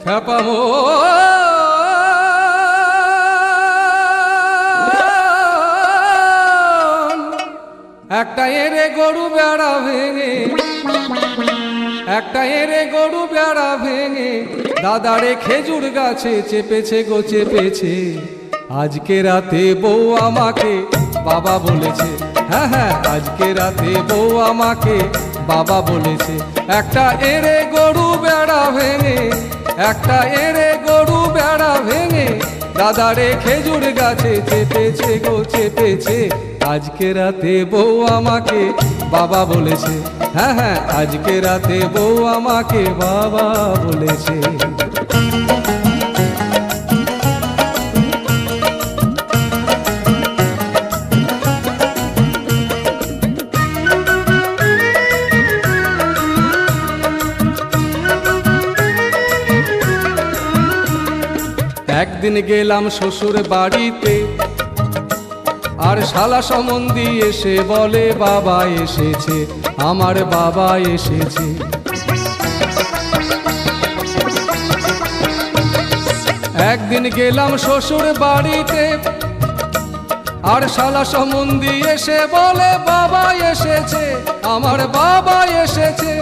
খ্যাপামো একটা এরে গরু বেড়া ভেঙে, একটা এরে গরু বেড়া ভেঙে দাদারে খেজুর গাছে চেপেছে গো চেপেছে। আজকে রাতে বউ আমাকে বাবা বলেছে, হ্যাঁ হ্যাঁ আজকে রাতে বউ আমাকে বাবা বলেছে। একটা এরে গরু বেড়া ভেঙে, একটা এরে গরু বেড়া ভেঙে দাদারে খেজুর গাছে চেপেছে গো চেপেছে। আজকে রাতে বউ আমাকে বাবা বলেছে, হ্যাঁ হ্যাঁ আজকে রাতে বউ আমাকে বাবা বলেছে। একদিন গেলাম শ্বশুর বাড়িতে, আর শালা সম্বন্ধী এসে বলে বাবা এসেছে, আমার বাবা এসেছে। একদিন গেলাম শ্বশুর বাড়িতে, আর শালা সম্বন্ধী এসে বলে বাবা এসেছে, আমার বাবা এসেছে।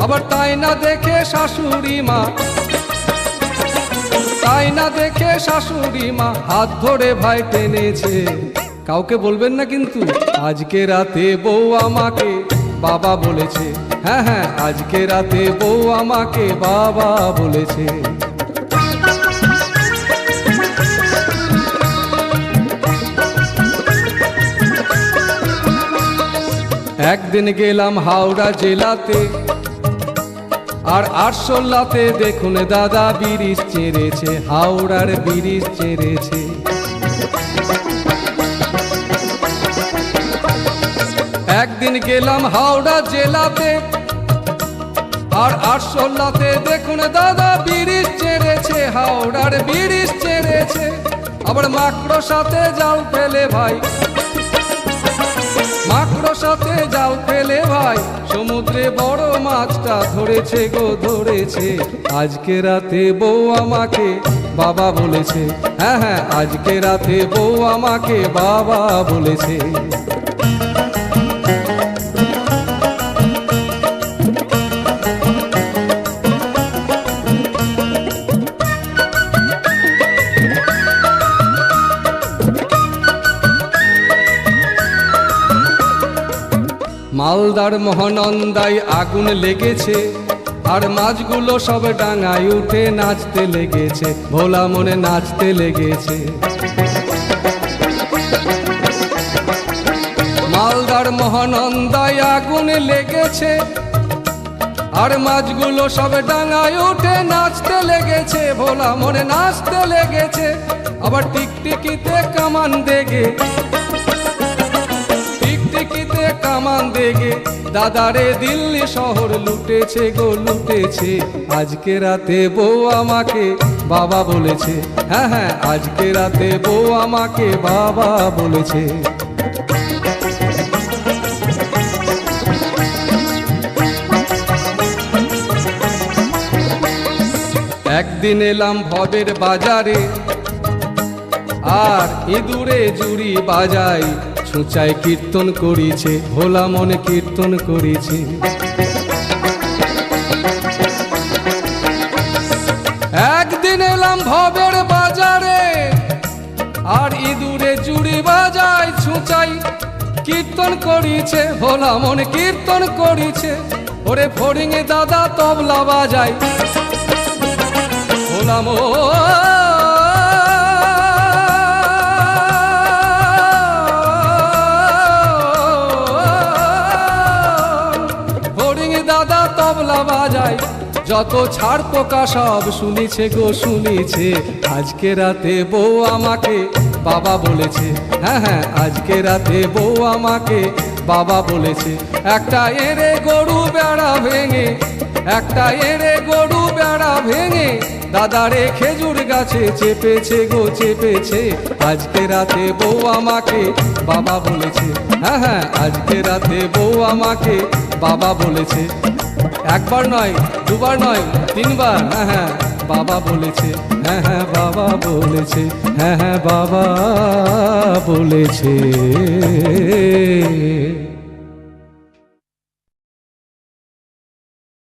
আবার তাই না দেখে শাশুড়ি মা, তাই না দেখে শাশুড়ি মা হাত ধরে ভাই টেনেছে। কাউকে বলবেন না কিন্তু আজকে রাতে বউ আমাকে বাবা বলেছে, হ্যাঁ হ্যাঁ আজকে রাতে বউ আমাকে বাবা বলেছে। একদিন গেলাম হাওড়া জেলাতে, আর আরশোলাতে দেখুন দাদা ব্রিজ চেড়েছে, হাওড়ার ব্রিজ চেড়েছে। একদিন গেলাম হাওড়া জেলাতে, আর আরশোলাতে দেখুন দাদা ব্রিজ চেড়েছে, হাওড়ার ব্রিজ চেড়েছে। আবার মাকড়োর সাথে জাল ফেলে ভাই, মাকড়োর সাথে জাল ফেলে ভাই সমুদ্রে বড় মাছটা ধরেছে গো ধরেছে। আজকে রাতে বউ আমাকে বাবা বলেছে, হ্যাঁ হ্যাঁ আজকে রাতে বউ আমাকে বাবা বলেছে। মালদার মহানন্দায় আগুন লেগেছে, আর মাছগুলো সব ডাঙায় উঠে নাচতে লেগেছে, ভোলা মনে নাচতে লেগেছে। মালদার মহানন্দায় আগুন লেগেছে, আর মাছগুলো সব ডাঙায় উঠে নাচতে লেগেছে, ভোলা মনে নাচতে লেগেছে। আবার টিকটিকিতে কামান দেগে, টিকটিকিতে কামান দেগে দাদারে দিল্লি শহর লুটেছে গো লুটেছে। আজকে রাতে বউ আমাকে বাবা বলেছে, হ্যাঁ হ্যাঁ আজকে রাতে বউ আমাকে বাবা বলেছে। একদিন এলাম ভবের বাজারে, আর ইঁদুরে জুড়ি বাজাই, ছুঁচাই কীর্তন করিছে, ভোলা মনে কীর্তন করিছে। একদিন এলাম ভবের বাজারে, আর ইঁদুরে জুড়ি বাজাই, ছুঁচাই কীর্তন করিছে, ভোলা মনে কীর্তন করিছে। ওরে ফড়িংয়ে দাদা তবলা বাজাই, ভোলা দাদা তবলা বাজায়, যত ছাড় পোকা সব শুনিছে গো শুনিছে। আজকে রাতে বউ আমাকে বাবা বলেছে, হ্যাঁ হ্যাঁ আজকে রাতে বউ আমাকে বাবা বলেছে। একটা এরে গরু বেড়া ভেঙে, একটা এরে গরু বেড়া ভেঙে দাদারে খেজুর গাছে চেপেছে গো চেপেছে। আজকে রাতে বউ আমাকে বাবা বলেছে, হ্যাঁ হ্যাঁ আজকে রাতে বউ আমাকে বাবা বলেছে। একবার নয়, দুবার নয়, তিনবার, হ্যাঁ হ্যাঁ বাবা বলেছে, হ্যাঁ হ্যাঁ বাবা বলেছে, হ্যাঁ হ্যাঁ বাবা বলেছে।